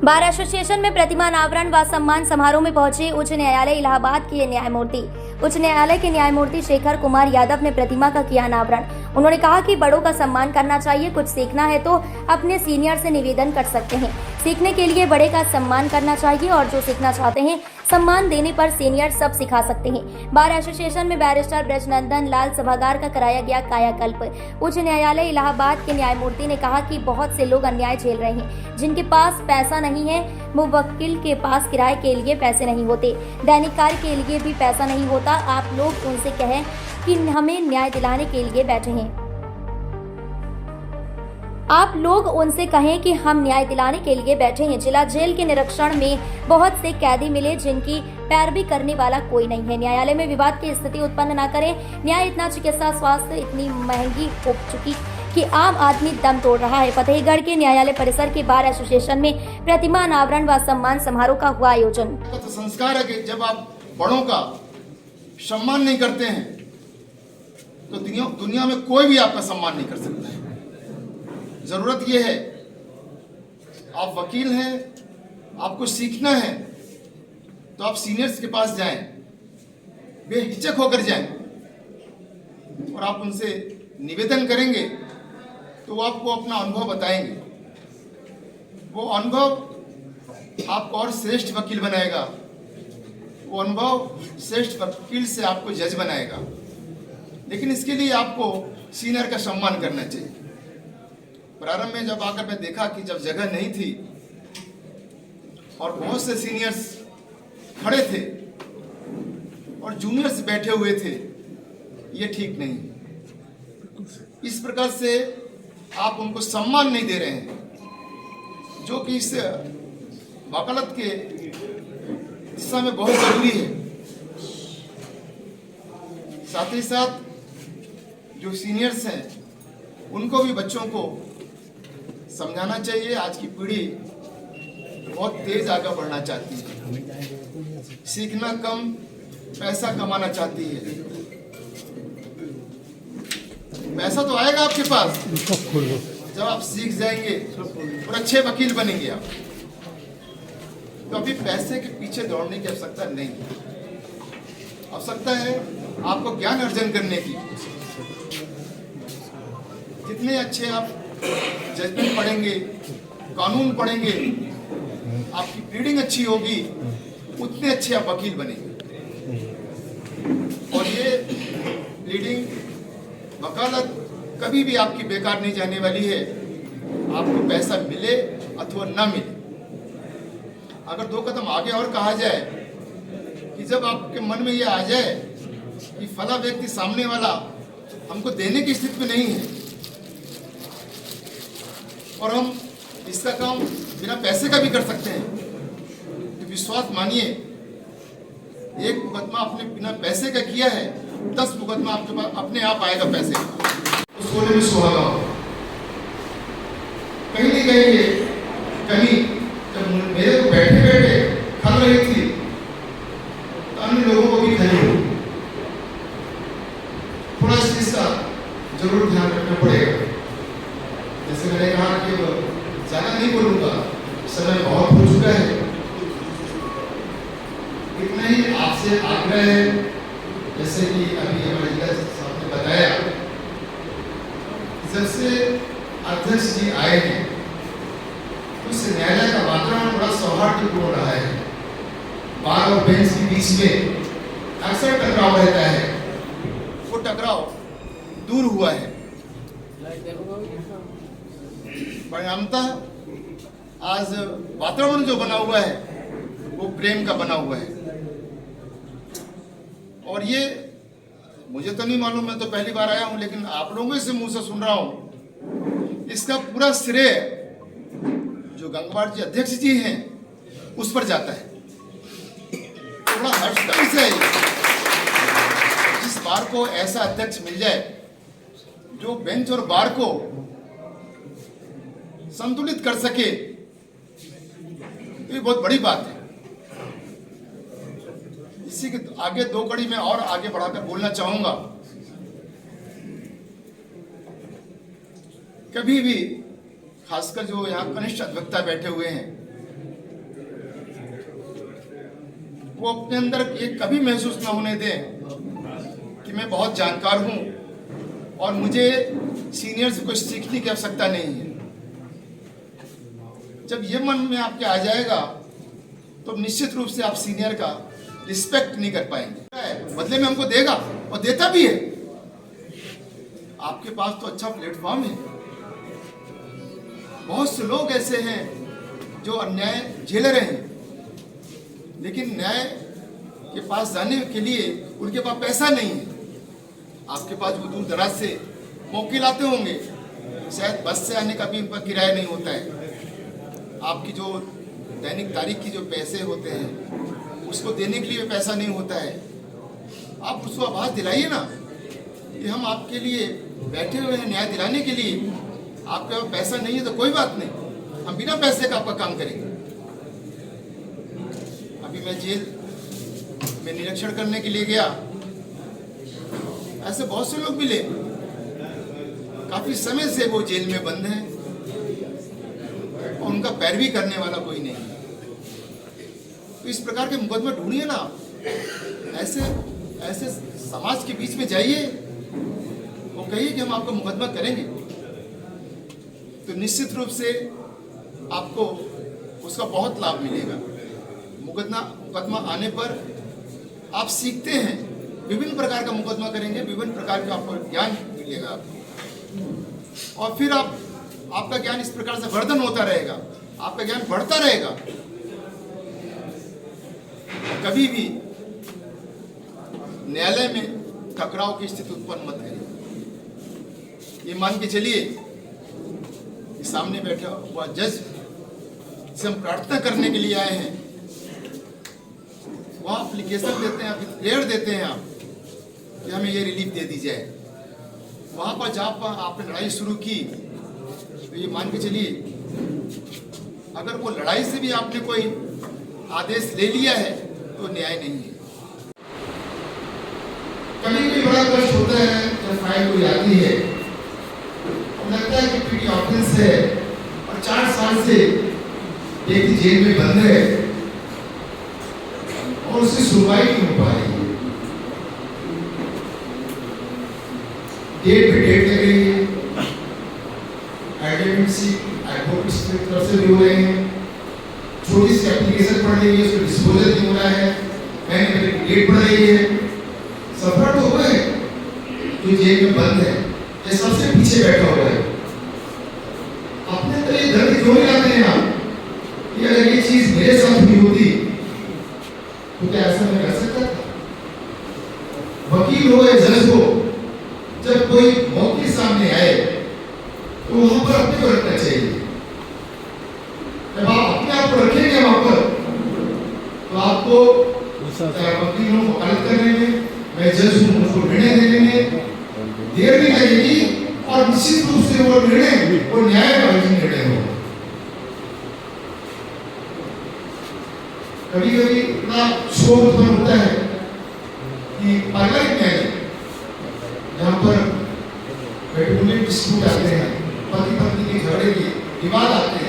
Bar association में प्रतिमा अनावरण व सम्मान समारोह में पहुंचे उच्च न्यायालय इलाहाबाद के न्यायमूर्ति। उच्च न्यायालय के न्यायमूर्ति शेखर कुमार यादव ने प्रतिमा का किया अनावरण। उन्होंने कहा कि बड़ों का सम्मान करना चाहिए। कुछ सीखना है तो अपने सीनियर से निवेदन कर सकते हैं। सीखने के लिए बड़े का सम्मान करना चाहिए और जो सीखना चाहते हैं सम्मान देने पर सीनियर सब सिखा सकते हैं। बार एसोसिएशन में बैरिस्टर ब्रजनंदन लाल सभागार का कराया गया कायाकल्प। उच्च न्यायालय इलाहाबाद के न्यायमूर्ति ने कहा कि बहुत से लोग अन्याय झेल रहे हैं। जिनके पास पैसा नहीं है, मुवक्किल के पास किराए के लिए पैसे नहीं होते, दैनिक कार्य के लिए भी पैसा नहीं होता। आप लोग उनसे कहें कि हमें न्याय दिलाने के लिए बैठे हैं। आप लोग उनसे कहें कि हम न्याय दिलाने के लिए बैठे हैं। जिला जेल के निरीक्षण में बहुत से कैदी मिले जिनकी पैरवी करने वाला कोई नहीं है। न्यायालय में विवाद की स्थिति उत्पन्न न करें। न्याय इतना, चिकित्सा स्वास्थ्य इतनी महंगी हो चुकी कि आम आदमी दम तोड़ रहा है। फतेहगढ़ के न्यायालय परिसर के बार एसोसिएशन में प्रतिमा अनावरण व सम्मान समारोह का हुआ आयोजन। तो संस्कार है कि जब आप बड़ों का सम्मान नहीं करते हैं तो दुनिया में कोई भी आपका सम्मान नहीं कर सकता है। जरूरत यह है, आप वकील हैं, आपको सीखना है तो आप सीनियर्स के पास जाएं, बेहिचक होकर जाएं और आप उनसे निवेदन करेंगे तो वो आपको अपना अनुभव बताएंगे। वो अनुभव आपको और श्रेष्ठ वकील बनाएगा। वो अनुभव श्रेष्ठ वकील से आपको जज बनाएगा। लेकिन इसके लिए आपको सीनियर का सम्मान करना चाहिए। प्रारंभ में जब आकर मैं देखा कि जब जगह नहीं थी और बहुत से सीनियर्स खड़े थे और जूनियर्स बैठे हुए थे, ये ठीक नहीं। इस प्रकार से आप उनको सम्मान नहीं दे रहे हैं, जो कि इस वकालत के दिशा में बहुत जरूरी है। साथ ही साथ जो सीनियर्स हैं उनको भी बच्चों को समझाना चाहिए। आज की पीढ़ी बहुत तेज आगे बढ़ना चाहती है, सीखना कम, पैसा कमाना चाहती है। पैसा तो आएगा आपके पास जब आप सीख जाएंगे और अच्छे वकील बनेंगे। आप तो अभी पैसे के पीछे दौड़ने की आवश्यकता नहीं, आवश्यकता है आपको ज्ञान अर्जन करने की। जितने अच्छे आप जजमेंट पढ़ेंगे, कानून पढ़ेंगे, आपकी रीडिंग अच्छी होगी, उतने अच्छे आप वकील बनेंगे। और ये रीडिंग, वकालत कभी भी आपकी बेकार नहीं जाने वाली है। आपको पैसा मिले अथवा ना मिले। अगर दो कदम आगे और कहा जाए कि जब आपके मन में ये आ जाए कि फला व्यक्ति सामने वाला हमको देने की स्थिति में नहीं है और हम इसका काम बिना पैसे का भी कर सकते हैं, तो विश्वास मानिए, एक मुकदमा आपने बिना पैसे का किया है, 10 मुकदमा आपके पास अपने आप आएगा पैसे का। उस कोने में सुहागा हो, कहीं नहीं कहेंगे। कहीं जब मेरे को बैठे बैठे खल रही थी तो अन्य लोगों को भी खली हो। थोड़ा इस चीज का जरूर ध्यान रखना पड़ेगा। जैसे मैंने कहा कि ज्यादा नहीं बोलूंगा, समय बहुत हो चुका है। इतना ही आपसे आग्रह है, जैसे कि अभी हमारे जिला साहब ने बताया, जब से अध्यक्ष जी आए हैं तो इस न्यायालय का वातावरण बड़ा सौहार्दपूर्ण रहा है। बार और बेंच के बीच में अक्सर टकराव रहता है, वो टकराव दूर हुआ है। परिणामतः आज वातावरण जो बना हुआ है वो प्रेम का बना हुआ है। और ये मुझे तो नहीं मालूम, मैं तो पहली बार आया हूं, लेकिन आप लोगों से मुंह से सुन रहा हूं। इसका पूरा श्रेय जो गंगवार जी अध्यक्ष जी हैं उस पर जाता है। थोड़ा हर्ष का विषय है जिस बार को ऐसा अध्यक्ष मिल जाए जो बेंच और बार को संतुलित कर सके, तो ये बहुत बड़ी बात है। इसी के आगे दो कड़ी में और आगे बढ़ाकर बोलना चाहूंगा। कभी भी खासकर जो यहाँ कनिष्ठ अधिवक्ता बैठे हुए हैं, वो अपने अंदर ये कभी महसूस ना होने दें कि मैं बहुत जानकार हूं और मुझे सीनियर से कुछ सीखने की आवश्यकता नहीं है। जब ये मन में आपके आ जाएगा तो निश्चित रूप से आप सीनियर का रिस्पेक्ट नहीं कर पाएंगे। बदले में हमको देगा और देता भी है। आपके पास तो अच्छा प्लेटफॉर्म है। बहुत से लोग ऐसे हैं जो अन्याय झेल रहे हैं, लेकिन न्याय के पास जाने के लिए उनके पास पैसा नहीं है। आपके पास वो दूर दराज से मौके लाते होंगे, शायद बस से आने का भी उनका किराया नहीं होता है। आपकी जो दैनिक तारीख की जो पैसे होते हैं उसको देने के लिए पैसा नहीं होता है। आप उसको आवाज दिलाइए ना कि हम आपके लिए बैठे हुए हैं न्याय दिलाने के लिए। आपके पास पैसा नहीं है तो कोई बात नहीं, हम बिना पैसे का आपका काम करेंगे। अभी मैं जेल में निरीक्षण करने के लिए गया, ऐसे बहुत से लोग मिले, काफी समय से वो जेल में बंद हैं और उनका पैरवी करने वाला कोई नहीं। तो इस प्रकार के मुकदमे ढूंढिए ना, ऐसे ऐसे समाज के बीच में जाइए, वो कहिए कि हम आपको मुकदमा करेंगे, तो निश्चित रूप से आपको उसका बहुत लाभ मिलेगा। मुकदमा आने पर आप सीखते हैं, विभिन्न प्रकार का मुकदमा करेंगे, विभिन्न प्रकार का आपको ज्ञान मिलेगा आपको, और फिर आपका ज्ञान इस प्रकार से वर्धन होता रहेगा, आपका ज्ञान बढ़ता रहेगा। कभी भी न्यायालय में टकराव की स्थिति उत्पन्न मत करिए। ये मान के चलिए कि सामने बैठा हुआ जज से हम प्रार्थना करने के लिए आए हैं, वहां एप्लीकेशन देते हैं, प्रेयर देते हैं आप कि हमें ये रिलीफ दे दी जाए। वहां पर जब आपने लड़ाई शुरू की तो ये मान के चलिए अगर वो लड़ाई से भी आपने कोई आदेश ले लिया है तो न्याय नहीं है। कभी भी बड़ा कष्ट होता है जब फाइल कोई आती है, लगता है कि पीटी ऑफेंस है और 4 साल से एक जेल में बंद है और उसकी सुनवाई नहीं हो पा रही है। डेट पे डेट लग रही है, एडमिसी एडवोकेट्स की तरफ से भी हो रहे हैं, छोटी सी एप्लीकेशन पड़ रही है, उसको डिस्पोजल नहीं हो रहा है, महीने में डेट बढ़ रही है। सफर तो हुए जो जेल में बंद है, ये सबसे पीछे बैठा हुआ है। अपने अंदर ये दर्द क्यों नहीं लाते हैं आप कि अगर ये चीज मेरे साथ भी होती तो क्या ऐसा मैं कर सकता था? वकील हो या जज हो, जब कोई मौके सामने आए तो वहां पर अपने को रखना चाहिए। जब आप अपने आप को रखेंगे वहां पर तो आपको वकील हूँ वकालत करने में, मैं जज हूँ उसको निर्णय देने में देर नहीं लगेगी और निश्चित रूप से वो निर्णय वो न्यायवादी निर्णय होगा। कभी कभी इतना शोर उत्पन्न होता है कि पारिवारिक न्यायालय जहाँ पर पेट्रोलियम डिस्प्यूट आते हैं, पति पत्नी के झगड़े के विवाद आते हैं,